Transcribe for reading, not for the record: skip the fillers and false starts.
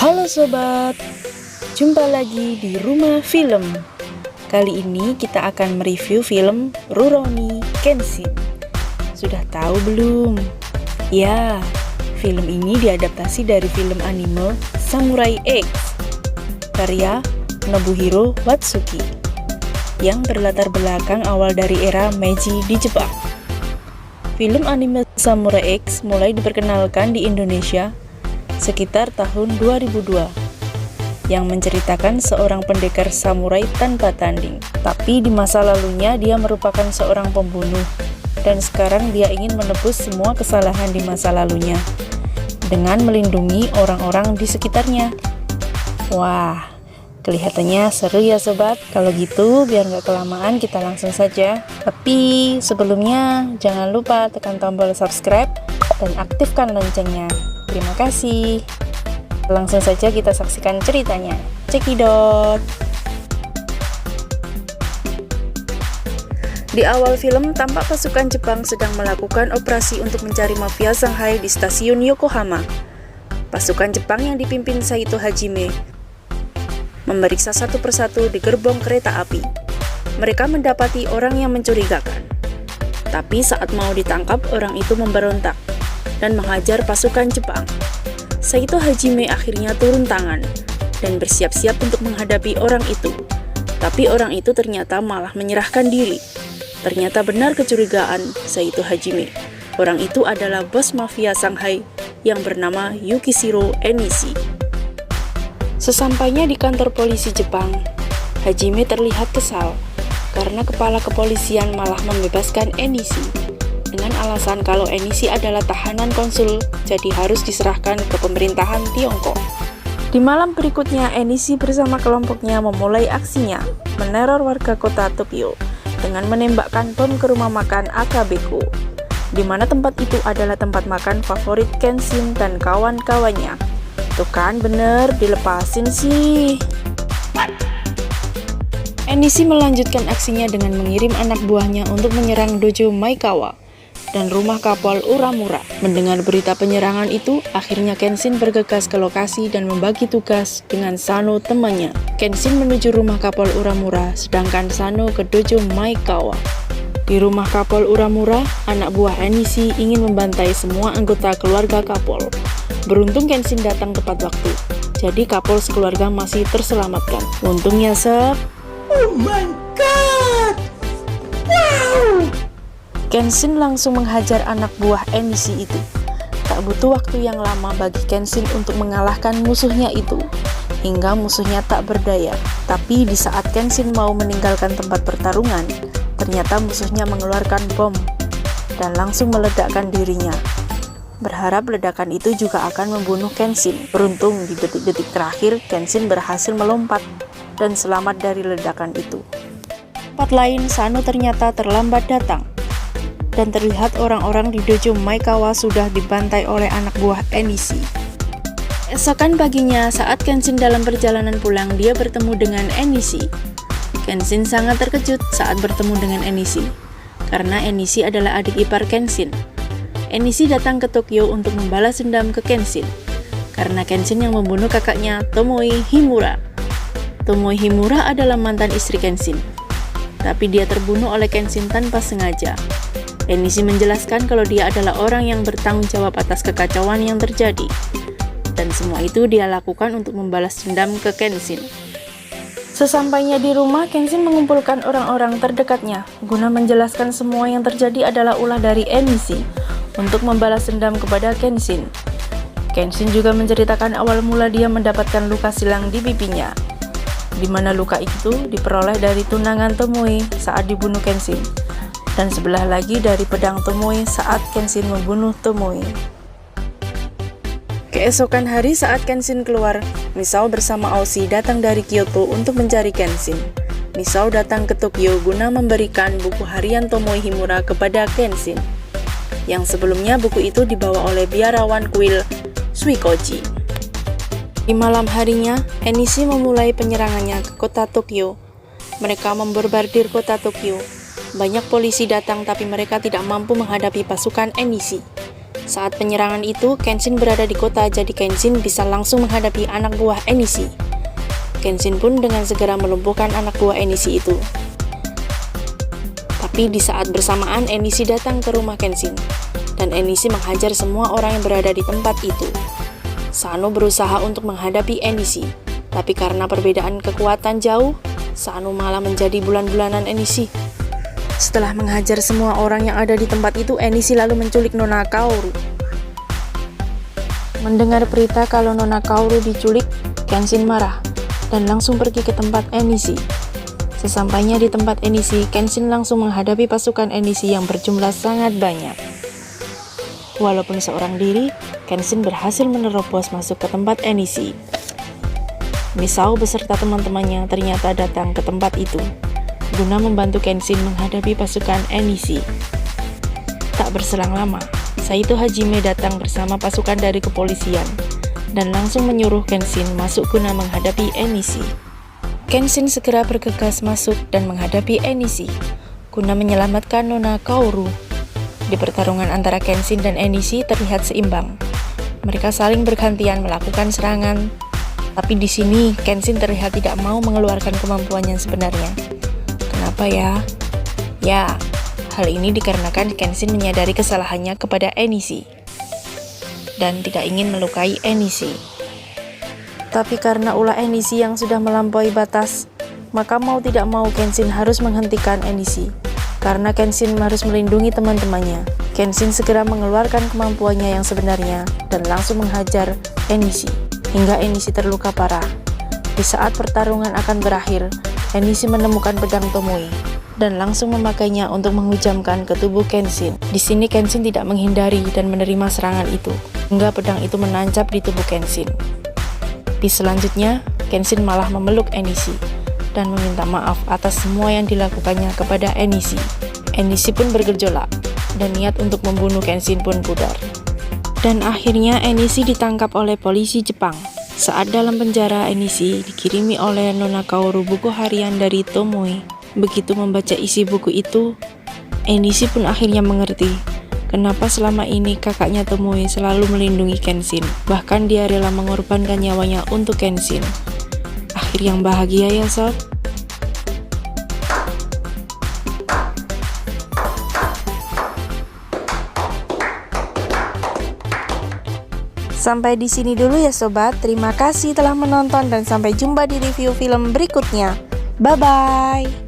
Halo sobat, jumpa lagi di Rumah Film. Kali ini kita akan mereview film Rurouni Kenshin. Sudah tahu belum? Ya, film ini diadaptasi dari film anime Samurai X karya Nobuhiro Watsuki yang berlatar belakang awal dari era Meiji di Jepang. Film anime Samurai X mulai diperkenalkan di Indonesia sekitar tahun 2002 yang menceritakan seorang pendekar samurai tanpa tanding. Tapi di masa lalunya dia merupakan seorang pembunuh dan sekarang dia ingin menebus semua kesalahan di masa lalunya dengan melindungi orang-orang di sekitarnya. Wah, kelihatannya seru ya sobat. Kalau gitu biar nggak kelamaan kita langsung saja. Tapi sebelumnya jangan lupa tekan tombol subscribe dan aktifkan loncengnya. Terima kasih. Langsung saja kita saksikan ceritanya. Cekidot. Di awal film tampak pasukan Jepang sedang melakukan operasi untuk mencari mafia Shanghai di stasiun Yokohama. Pasukan Jepang yang dipimpin Saito Hajime memeriksa satu persatu di gerbong kereta api. Mereka mendapati orang yang mencurigakan. Tapi saat mau ditangkap, orang itu memberontak dan menghajar pasukan Jepang. Saito Hajime akhirnya turun tangan dan bersiap-siap untuk menghadapi orang itu. Tapi orang itu ternyata malah menyerahkan diri. Ternyata benar kecurigaan Saito Hajime. Orang itu adalah bos mafia Shanghai yang bernama Yukishiro Enishi. Sesampainya di kantor polisi Jepang, Hajime terlihat kesal karena kepala kepolisian malah membebaskan Enishi dengan alasan kalau Enishi adalah tahanan konsul, jadi harus diserahkan ke pemerintahan Tiongkok. Di malam berikutnya, Enishi bersama kelompoknya memulai aksinya, meneror warga kota Tokyo dengan menembakkan bom ke rumah makan Akabeko, di mana tempat itu adalah tempat makan favorit Kenshin dan kawan-kawannya. Tuh kan bener, dilepasin sih. Enishi melanjutkan aksinya dengan mengirim anak buahnya untuk menyerang dojo Maekawa dan rumah Kapol Uramura. Mendengar berita penyerangan itu, akhirnya Kenshin bergegas ke lokasi dan membagi tugas dengan Sano temannya. Kenshin menuju rumah Kapol Uramura, sedangkan Sano ke dojo Maekawa. Di rumah Kapol Uramura, anak buah Enishi ingin membantai semua anggota keluarga Kapol. Beruntung Kenshin datang tepat waktu, jadi Kapol sekeluarga masih terselamatkan. Untungnya Oh my god! Wow! Kenshin langsung menghajar anak buah Enishi itu. Tak butuh waktu yang lama bagi Kenshin untuk mengalahkan musuhnya itu, hingga musuhnya tak berdaya. Tapi di saat Kenshin mau meninggalkan tempat pertarungan, ternyata musuhnya mengeluarkan bom dan langsung meledakkan dirinya. Berharap ledakan itu juga akan membunuh Kenshin. Beruntung di detik-detik terakhir Kenshin berhasil melompat dan selamat dari ledakan itu. Tempat lain, Sano ternyata terlambat datang dan terlihat orang-orang di dojo Maekawa sudah dibantai oleh anak buah Enishi. Esokan paginya, saat Kenshin dalam perjalanan pulang, dia bertemu dengan Enishi. Kenshin sangat terkejut saat bertemu dengan Enishi, karena Enishi adalah adik ipar Kenshin. Enishi datang ke Tokyo untuk membalas dendam ke Kenshin, karena Kenshin yang membunuh kakaknya Tomoe Himura. Tomoe Himura adalah mantan istri Kenshin, tapi dia terbunuh oleh Kenshin tanpa sengaja. Enishi menjelaskan kalau dia adalah orang yang bertanggung jawab atas kekacauan yang terjadi, dan semua itu dia lakukan untuk membalas dendam ke Kenshin. Sesampainya di rumah, Kenshin mengumpulkan orang-orang terdekatnya guna menjelaskan semua yang terjadi adalah ulah dari Enishi untuk membalas dendam kepada Kenshin. Kenshin juga menceritakan awal mula dia mendapatkan luka silang di pipinya, di mana luka itu diperoleh dari tunangan Tomoe saat dibunuh Kenshin, dan sebelah lagi dari pedang Tomoe saat Kenshin membunuh Tomoe. Keesokan hari saat Kenshin keluar, Misao bersama Aoshi datang dari Kyoto untuk mencari Kenshin. Misao datang ke Tokyo guna memberikan buku harian Tomoe Himura kepada Kenshin, yang sebelumnya buku itu dibawa oleh biarawan kuil Suikoji. Di malam harinya, Enishi memulai penyerangannya ke kota Tokyo. Mereka memborbardir kota Tokyo. Banyak polisi datang tapi mereka tidak mampu menghadapi pasukan Enishi. Saat penyerangan itu, Kenshin berada di kota, jadi Kenshin bisa langsung menghadapi anak buah Enishi. Kenshin pun dengan segera melumpuhkan anak buah Enishi itu. Tapi di saat bersamaan Enishi datang ke rumah Kenshin, dan Enishi menghajar semua orang yang berada di tempat itu. Sano berusaha untuk menghadapi Enishi, tapi karena perbedaan kekuatan jauh, Sano malah menjadi bulan-bulanan Enishi. Setelah menghajar semua orang yang ada di tempat itu, Enishi lalu menculik Nona Kaoru. Mendengar berita kalau Nona Kaoru diculik, Kenshin marah dan langsung pergi ke tempat Enishi. Sesampainya di tempat Enishi, Kenshin langsung menghadapi pasukan Enishi yang berjumlah sangat banyak. Walaupun seorang diri, Kenshin berhasil menerobos masuk ke tempat Enishi. Misao beserta teman-temannya ternyata datang ke tempat itu guna membantu Kenshin menghadapi pasukan Enishi. Tak berselang lama, Saito Hajime datang bersama pasukan dari kepolisian dan langsung menyuruh Kenshin masuk guna menghadapi Enishi. Kenshin segera bergegas masuk dan menghadapi Enishi guna menyelamatkan Nona Kaoru. Di pertarungan antara Kenshin dan Enishi terlihat seimbang. Mereka saling bergantian melakukan serangan, tapi di sini Kenshin terlihat tidak mau mengeluarkan kemampuannya sebenarnya. Kenapa ya? Ya, hal ini dikarenakan Kenshin menyadari kesalahannya kepada Enishi dan tidak ingin melukai Enishi. Tapi karena ulah Enishi yang sudah melampaui batas, maka mau tidak mau Kenshin harus menghentikan Enishi. Karena Kenshin harus melindungi teman-temannya, Kenshin segera mengeluarkan kemampuannya yang sebenarnya dan langsung menghajar Enishi hingga Enishi terluka parah. Di saat pertarungan akan berakhir, Enishi menemukan pedang Tomoe dan langsung memakainya untuk menghujamkan ke tubuh Kenshin. Di sini Kenshin tidak menghindari dan menerima serangan itu, hingga pedang itu menancap di tubuh Kenshin. Di selanjutnya, Kenshin malah memeluk Enishi dan meminta maaf atas semua yang dilakukannya kepada Enishi. Enishi pun bergejolak dan niat untuk membunuh Kenshin pun pudar. Dan akhirnya Enishi ditangkap oleh polisi Jepang. Saat dalam penjara, Enishi dikirimi oleh Nona Kaoru buku harian dari Tomoe. Begitu membaca isi buku itu, Enishi pun akhirnya mengerti kenapa selama ini kakaknya Tomoe selalu melindungi Kenshin. Bahkan dia rela mengorbankan nyawanya untuk Kenshin. Akhir yang bahagia ya sob. Sampai di sini dulu ya sobat. Terima kasih telah menonton dan sampai jumpa di review film berikutnya. Bye bye.